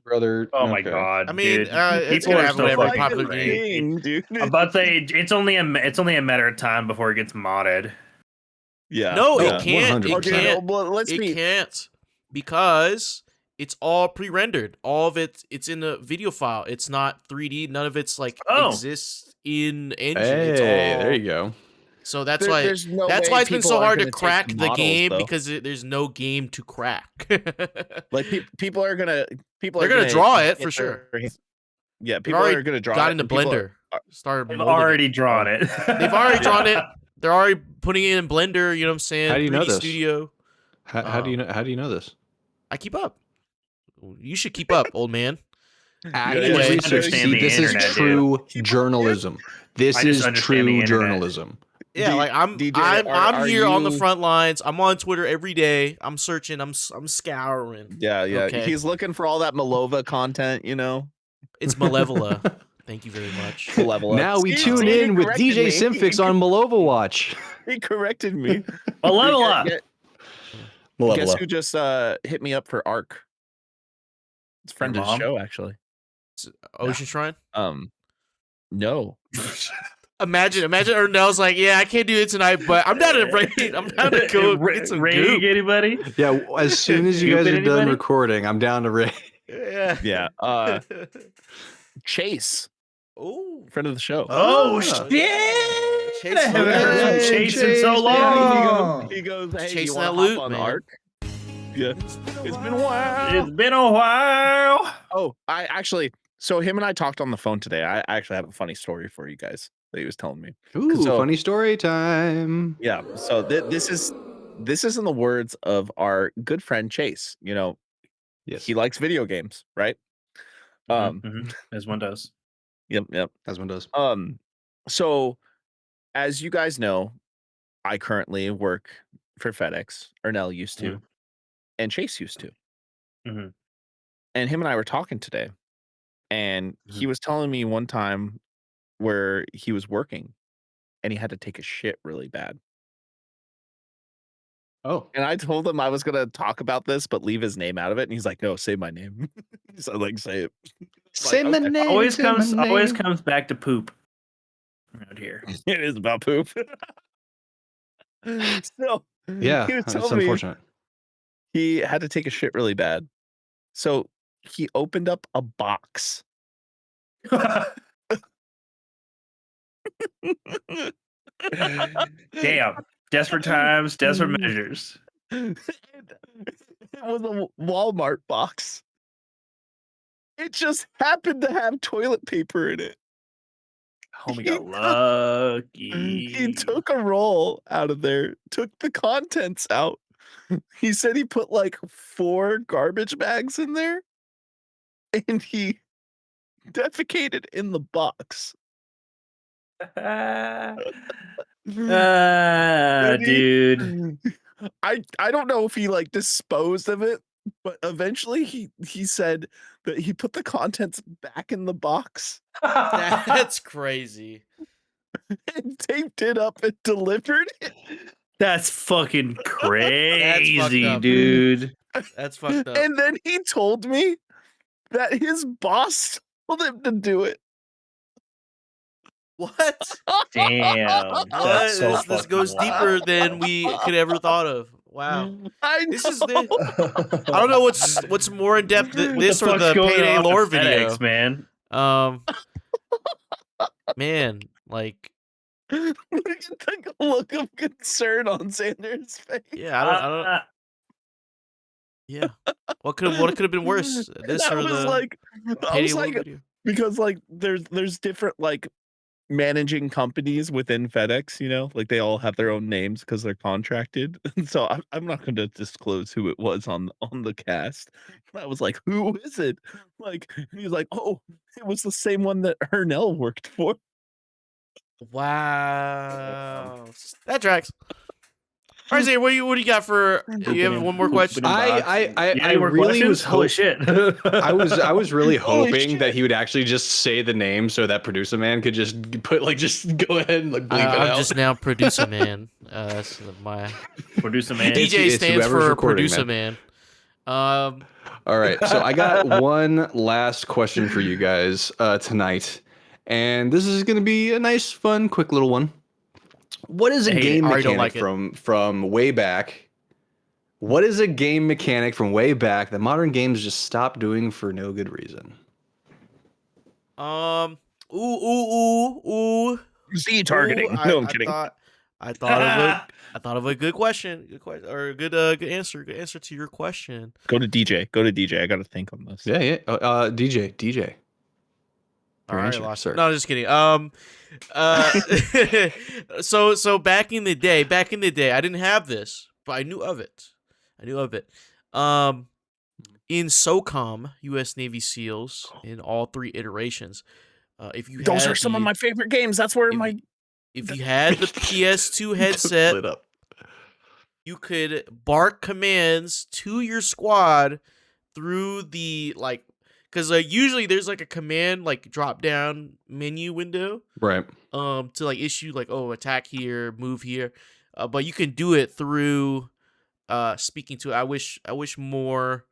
Brother. Oh my okay. god! I mean, dude. it's People gonna are happen so with every fucking popular crazy. game. Dude. I'm about to say it's only a matter of time before it gets modded. Yeah. No, yeah. it can't. It 100%. can't. Let's It be. can't because it's all pre-rendered. All of it's in a video file. It's not 3D. None of it's like Oh. exists in engine. Hey, It's all there you go. So that's why There's no that's way why it's been people so are hard to gonna take crack the models, game though. because there's no game to crack. Like people are gonna They're gonna draw it for get sure. their hands- Yeah, They've people already are gonna draw got it. into and people Blender. are- Started They've molding already it. drawn it. They've already drawn it. They're already putting it in Blender. You know what I'm saying? How do you know 3D this? Studio. How do you know? How do you know this? I keep up. You should keep up, old man. Anyway, just understand the this is internet, true journalism. This I just is understand the true internet. journalism. Yeah, like I'm DJ, I'm here on the you- front lines. I'm on Twitter every day. I'm searching. I'm scouring. Yeah. Okay. He's looking for all that Malova content, you know. It's Malevola. Thank you very much. Level up. Now we See, tune see, he in with corrected DJ me. Simfix on Malova Watch. He corrected me. Malevola. Guess Malevola. who just hit me up for Arc? It's a friend Your of the mom? show, actually. Ocean Shrine. No. Imagine Ernell's like, yeah, I can't do it tonight, but I'm down to raid. I'm down to go get some Raiding goop. anybody? Yeah, as soon as you guys Stupid are done anybody? recording, I'm down to raid. Yeah. Yeah. Chase, Oh. friend of the show. Oh, shit! Chase, I haven't heard from Chase in so long. He goes, hey, Chasing you want that to loot, hop on man. Arc? Yeah. It's been a while. It's been a while. Oh, so him and I talked on the phone today. I actually have a funny story for you guys that he was telling me. Ooh, So- funny story time. Yeah. So this is in the words of our good friend Chase. You know, Yes, he likes video games, right? As one does. Yep. as one does. So as you guys know, I currently work for FedEx. Ernell used to, and Chase used to. Mm-hmm. And him and I were talking today, and he was telling me one time where he was working and he had to take a shit really bad. Oh, And I told him I was going to talk about this, but leave his name out of it. And he's like, no, say my name. So like, say it. say Like, my okay. name. Always say my always name. comes back to poop around here. It is about poop. So Yeah, he was it's telling me unfortunate. he had to take a shit really bad. So he opened up a box. Damn. Desperate times, desperate measures. It was a Walmart box. It just happened to have toilet paper in it. Homie got lucky. He took a roll out of there, took the contents out. He said he put like 4 garbage bags in there, and he defecated in the box. Dude. I don't know if he like disposed of it, but eventually he said that he put the contents back in the box That's crazy. and taped it up and delivered it. That's fucking crazy, up. dude. That's fucked up. And then he told me that his boss told him to do it. What? Damn. What? That's so This fucking goes wild. deeper than we could ever thought of. Wow. I This is know. the. I don't know what's more in depth, What this the or fuck's the going Payday on lore with video. FedEx, man? Man, like, Look at the look of concern on Xander's face. yeah, I don't. Yeah, what could have been worse? This I or was the like, I Payday was lore like, video? because like there's different like managing companies within FedEx, you know, like they all have their own names because they're contracted. And so I'm not going to disclose who it was on the cast. I was like, who is it? Like, and he's like, oh, it was the same one that Ernell worked for. Wow, that tracks. All right, Zay, what do you got for? You have one more question? I really was Holy shit. I was really Holy hoping that shit. he would actually just say the name so that producer man could just just go ahead and like bleep it I'm out. just now producer man. That's my Producer man. DJ It's stands whoever's for recording, producer man. All right, so I got one last question for you guys tonight, and this is going to be a nice, fun, quick little one. What is a hate it. game I already don't mechanic like it. from way back? What is a game mechanic from way back that modern games just stopped doing for no good reason? Ooh. Z targeting. Ooh, No, I'm kidding. I thought of a good question. Good question, or a good answer. Good answer to your question. Go to DJ. I got to think on this. Yeah. DJ. All right, answer, lost sir. it. No, just kidding. So back in the day, I didn't have this, but I knew of it. In SOCOM, U.S. Navy SEALs, in all 3 iterations, if you Those had are some of the- my favorite games. That's where if you had the PS2 headset, Lit up. you could bark commands to your squad through the because usually there's like a command drop down menu window Right. to issue attack here, move here, but you can do it through speaking to it. I wish more,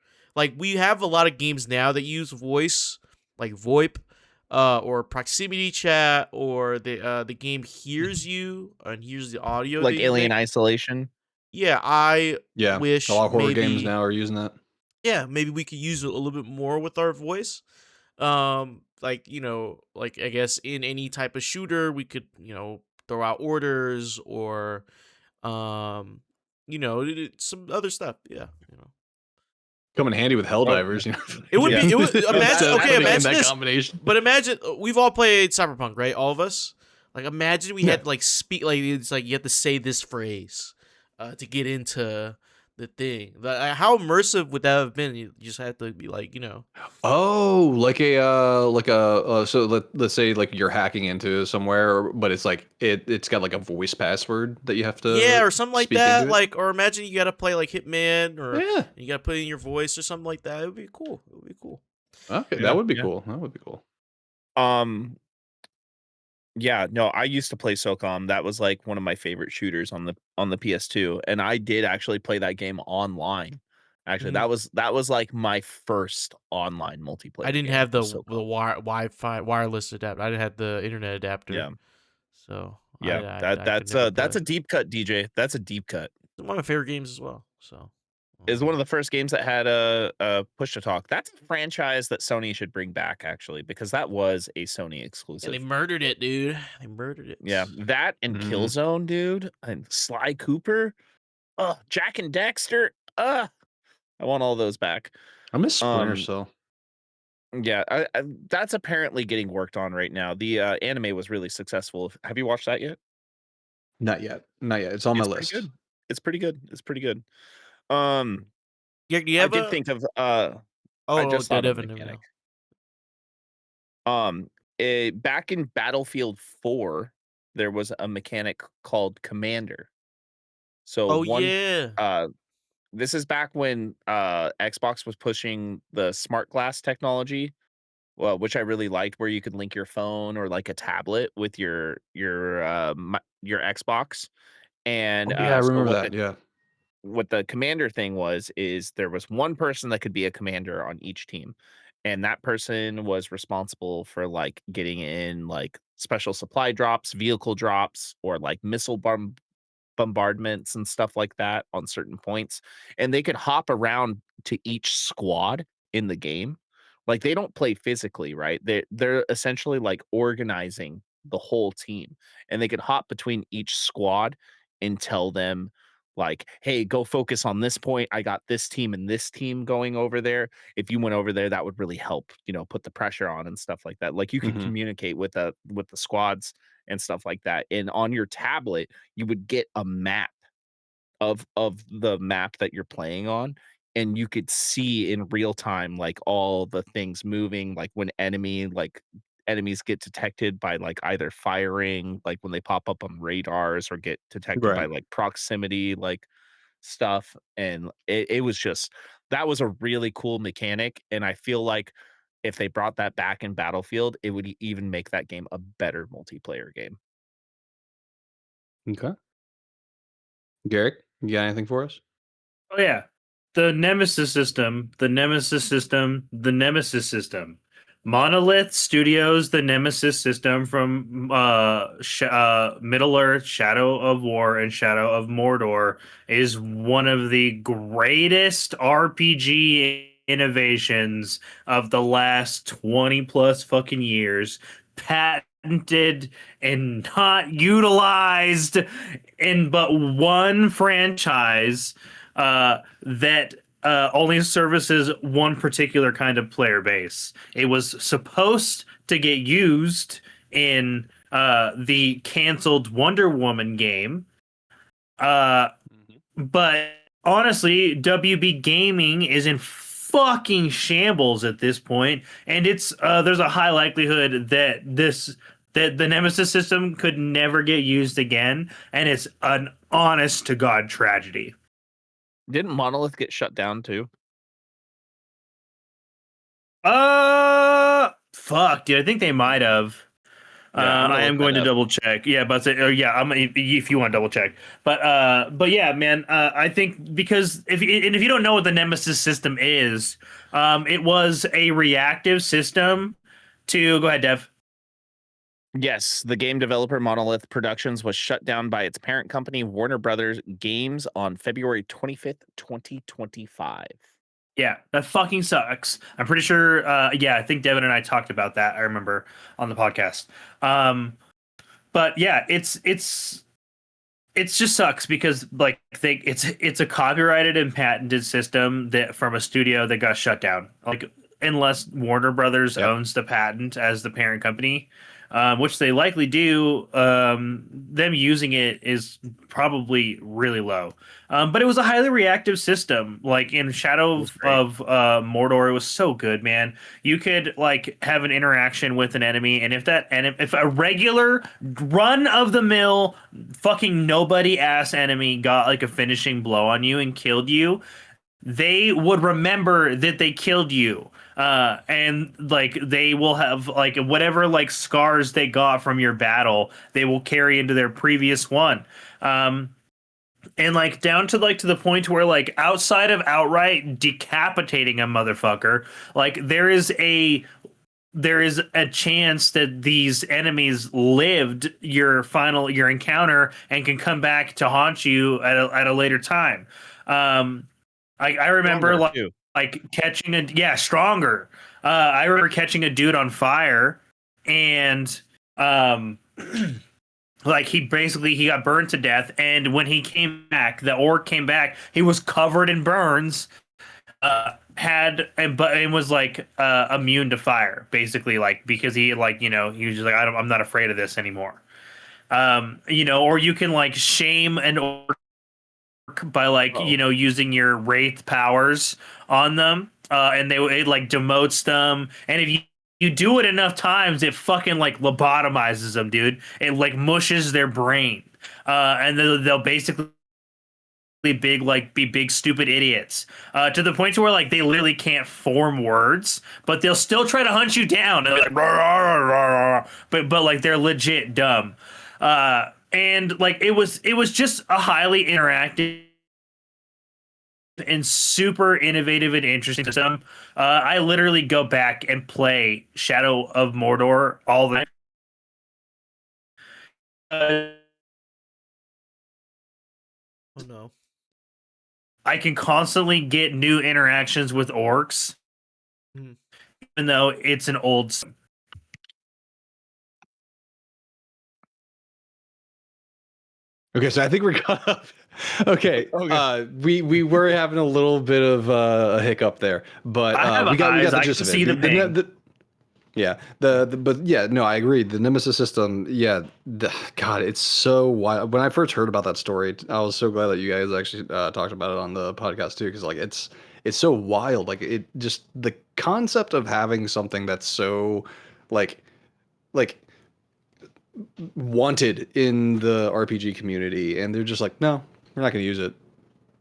we have a lot of games now that use voice, like VoIP, or proximity chat, or the game hears you and hears the audio, like that you Alien make. Isolation. Yeah, I Yeah. wish A lot of horror maybe, games now are using that. yeah, maybe we could use it a little bit more with our voice. I guess in any type of shooter, we could, throw out orders or, some other stuff. Yeah. Come in handy with Helldivers, you know. It would be. It would imagine. Okay, in imagine that this. combination. But imagine we've all played Cyberpunk, right? All of us. Like, imagine we Yeah. had like speak. Like, it's like you have to say this phrase to get into the thing. How immersive would that have been? You just had to be like, Oh, like so let's say like you're hacking into somewhere, but it's like it's got like a voice password that you have to yeah, or something like speak that. into it. Like, or imagine you got to play like Hitman, or Yeah. you got to put in your voice or something like that. It would be cool. It would be cool. Okay, Yeah, that would be yeah. cool. That would be cool. Yeah, no, I used to play SOCOM. That was like one of my favorite shooters on the PS2, and I did actually play that game online. Actually, Mhm. that was like my first online multiplayer. I didn't game, have the was SOCOM. Wi-Fi wireless adapter. I didn't have the internet adapter. Yeah, So yeah. I could never play. That's a deep cut, DJ. That's a deep cut. It's one of my favorite games as well. So Is one of the first games that had a push to talk. That's a franchise that Sony should bring back, actually, because that was a Sony and exclusive. they murdered it, dude. They murdered it. Yeah, that and Mhm. Killzone, dude, and Sly Cooper, Jack and Dexter, I want all those back. I miss Splinter Um, Cell. Yeah, that's apparently getting worked on right now. The anime was really successful. Have you watched that yet? Not yet. Not yet. It's on my It's pretty list. good. It's pretty good. It's pretty good. Um, Yeah, do you I have did a? think of I Oh, just thought of a Devin. mechanic. Back in Battlefield 4, there was a mechanic called Commander. So Oh yeah. this is back when Xbox was pushing the smart glass technology, well, which I really liked, where you could link your phone or like a tablet with your Xbox. And Oh, yeah, I so remember that. Yeah. what the commander thing was is there was one person that could be a commander on each team, and that person was responsible for like getting in like special supply drops, vehicle drops, or like bombardments and stuff like that on certain points, and they could hop around to each squad in the game. Like, they don't play physically, right? They're essentially like organizing the whole team, and they could hop between each squad and tell them like, hey, go focus on this point. I got this team and this team going over there. If you went over there, that would really help, put the pressure on and stuff like that. Like, you could Mhm. communicate with the squads and stuff like that. And on your tablet, you would get a map of the map that you're playing on, and you could see in real time like all the things moving, like when enemies get detected by like either firing, like when they pop up on radars, or get detected by Right. like proximity like stuff. And it was just, that was a really cool mechanic, and I feel like if they brought that back in Battlefield, it would even make that game a better multiplayer game. Okay. Garrick, you got anything for us? Oh yeah, the Nemesis system, the Nemesis system, the Nemesis system. Monolith Studios, the Nemesis system from Middle Earth, Shadow of War, and Shadow of Mordor is one of the greatest RPG innovations of the last 20 plus fucking years. Patented and not utilized in but one franchise that only services one particular kind of player base. It was supposed to get used in the canceled Wonder Woman game, but honestly, WB Gaming is in fucking shambles at this point, and it's there's a high likelihood that the Nemesis system could never get used again, and it's an honest to god tragedy. Didn't Monolith get shut down too? Fuck, dude. I think they might have. Yeah, I'm gonna I look am going that to up. double check. Yeah, but yeah, if you want to double check. But yeah, man. I think because if you don't know what the Nemesis system is, it was a reactive system to go ahead, Dev. Yes, the game developer Monolith Productions was shut down by its parent company, Warner Brothers Games, on February 25th, 2025. Yeah, that fucking sucks. I'm pretty sure. Yeah, I think Devin and I talked about that. I remember on the podcast. But yeah, it's it just sucks because like it's a copyrighted and patented system that from a studio that got shut down. Like unless Warner Brothers Yep. owns the patent as the parent company, which they likely do, them using it is probably really low. But it was a highly reactive system. Like in Shadow was great. of Mordor, it was so good, man. You could like have an interaction with an enemy, and if a regular run of the mill fucking nobody ass enemy got like a finishing blow on you and killed you, they would remember that they killed you. And like they will have like whatever like scars they got from your battle, they will carry into their previous one. And like down to like to the point where like outside of outright decapitating a motherfucker, like there is a chance that these enemies lived your encounter and can come back to haunt you at a later time. I remember like catching stronger. I remember catching a dude on fire, and like he got burned to death. And when he came back, the orc came back. He was covered in burns. And was like immune to fire, basically, like because he like he was just like I'm not afraid of this anymore. Or you can like shame an orc by like using your wraith powers on them, and it like demotes them, and if you do it enough times, it fucking like lobotomizes them, dude. It like mushes their brain, and they'll basically be big stupid idiots, to the point to where like they literally can't form words, but they'll still try to hunt you down. And they're like, rah, rah, rah, rah, but like they're legit dumb. And like it was just a highly interactive and super innovative and interesting system. I literally go back and play Shadow of Mordor all the time. Oh no. I can constantly get new interactions with orcs, even though it's an old. Okay, so I think we're caught up. Okay, we were having a little bit of a hiccup there, but I have we got eyes. the I gist can of it. see the ping. Yeah, but yeah, no, I agree. The Nemesis system, yeah, God, it's so wild. When I first heard about that story, I was so glad that you guys actually talked about it on the podcast too, because like it's so wild. Like it just the concept of having something that's so like wanted in the RPG community, and they're just like, no, we're not going to use it.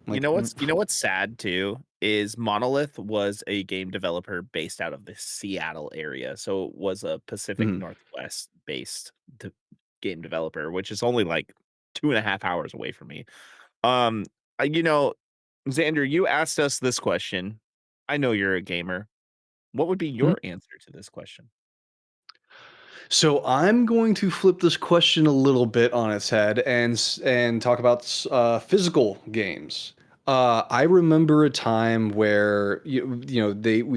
Like, You know what's sad too is Monolith was a game developer based out of the Seattle area, so it was a Pacific Northwest based game developer, which is only like 2.5 hours away from me. Um, Xander, you asked us this question. I know you're a gamer. What would be your answer to this question? So I'm going to flip this question a little bit on its head and talk about physical games. I remember a time where we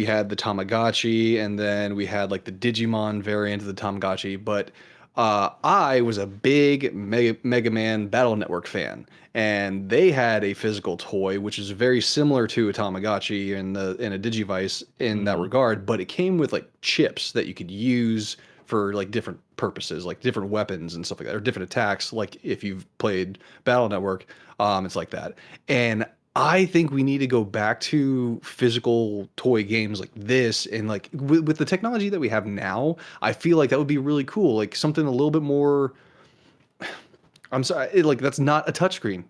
had the Tamagotchi, and then we had like the Digimon variant of the Tamagotchi. But I was a big Mega Man Battle Network fan, and they had a physical toy which is very similar to a Tamagotchi and a Digivice in that regard. But it came with like chips that you could use for like different purposes, like different weapons and stuff like that, or different attacks. Like if you've played Battle Network, it's like that. And I think we need to go back to physical toy games like this, and like with the technology that we have now, I feel like that would be really cool. Like something a little bit more. I'm sorry, like that's not a touchscreen,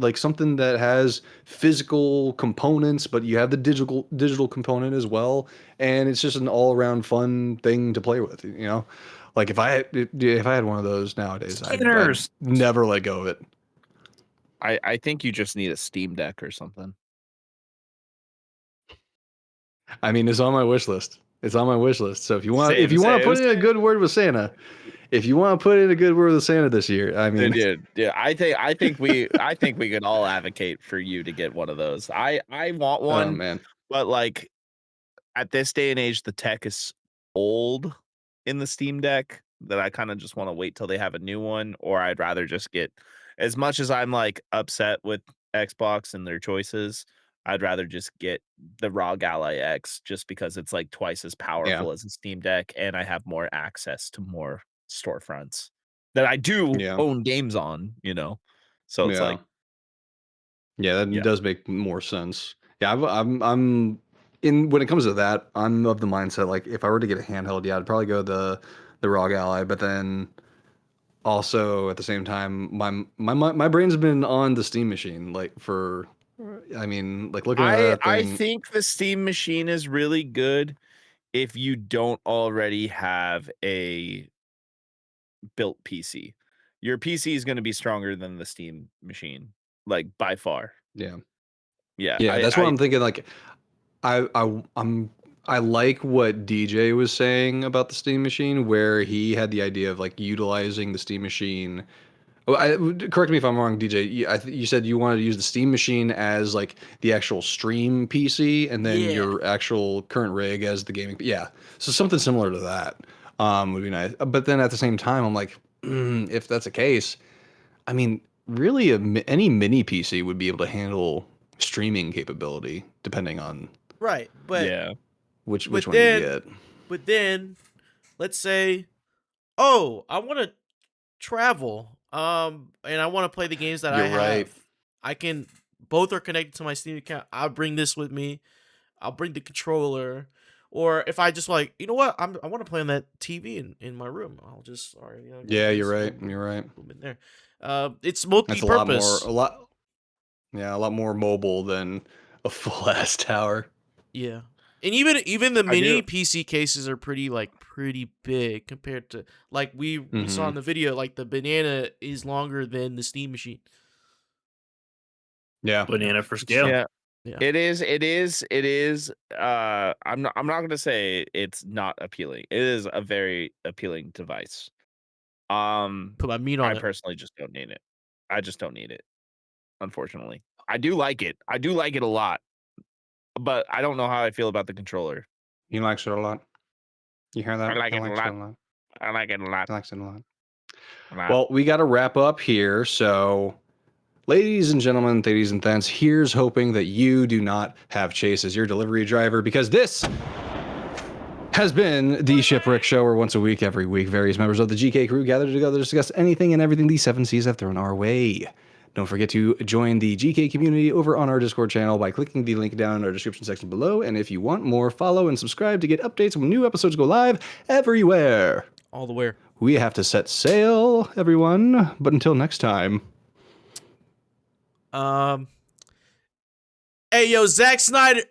like something that has physical components, but you have the digital component as well, and it's just an all around fun thing to play with. Like if I had one of those nowadays, I'd never let go of it. I think you just need a Steam Deck or something. I mean, it's on my wish list. It's on my wish list. So if you want to put in a good word with Santa, this year, I mean, yeah, I think we could all advocate for you to get one of those. I want one, oh man. but like at this day and age, the tech is old in the Steam Deck that I kind of just want to wait till they have a new one, or I'd rather just get as much as I'm like upset with Xbox and their choices, I'd rather just get the ROG Ally X just because it's like twice as powerful as a Steam Deck, and I have more access to more storefronts that I do Yeah. own games on, you know. So it's like, that Yeah. does make more sense. Yeah, I'm in when it comes to that, I'm of the mindset like if I were to get a handheld, yeah, I'd probably go the ROG Ally, but then also at the same time, my brain's been on the Steam machine like for, I mean, like looking at that I thing. think the Steam machine is really good if you don't already have a built PC. Your PC is going to be stronger than the Steam machine, like by far. Yeah, Yeah, yeah, that's what I'm thinking. Like, I'm I like what DJ was saying about the Steam machine, where he had the idea of like utilizing the Steam machine. Oh, correct me if I'm wrong, DJ. You said you wanted to use the Steam machine as like the actual stream PC, and then Yeah. your actual current rig as the gaming. Yeah, so something similar to that would be nice. But then at the same time, I'm like, if that's the case, I mean, really, any mini PC would be able to handle streaming capability, depending on Right. But yeah. which but one you then get. but then let's say, oh, I want to travel. And I want to play the games that I You're right. have. I can both are connected to my Steam account. I'll bring this with me. I'll bring the controller. Or if I just like, you know what, I want to play on that TV in my room. I'll just grab Yeah, you're this, right. You're right. boom in there. It's That's a lot more, multi-purpose. a lot more mobile than a full ass tower. Yeah. And even the I mini do. PC cases are pretty big compared to like we saw in the video. Like the banana is longer than the Steam machine. Yeah, Banana for scale. Yeah. Yeah. It is. I'm not gonna say it's not appealing. It is a very appealing device. Put my meat on I it. personally just don't need it. I just don't need it, unfortunately. I do like it. I do like it a lot. But I don't know how I feel about the controller. he likes it a lot. You hear that? I like He it a likes lot. it a lot. I like it a lot. He likes it a lot. A lot. Well, we got to wrap up here. So, ladies and gentlemen, ladies and thents, here's hoping that you do not have Chase as your delivery driver, because this has been the Shipwreck Show, where once a week, every week, various members of the GK crew gather together to discuss anything and everything the Seven Seas have thrown our way. Don't forget to join the GK community over on our Discord channel by clicking the link down in our description section below. And if you want more, follow and subscribe to get updates when new episodes go live everywhere. All the way. We have to set sail, everyone. But until next time. Hey, yo, Zack Snyder.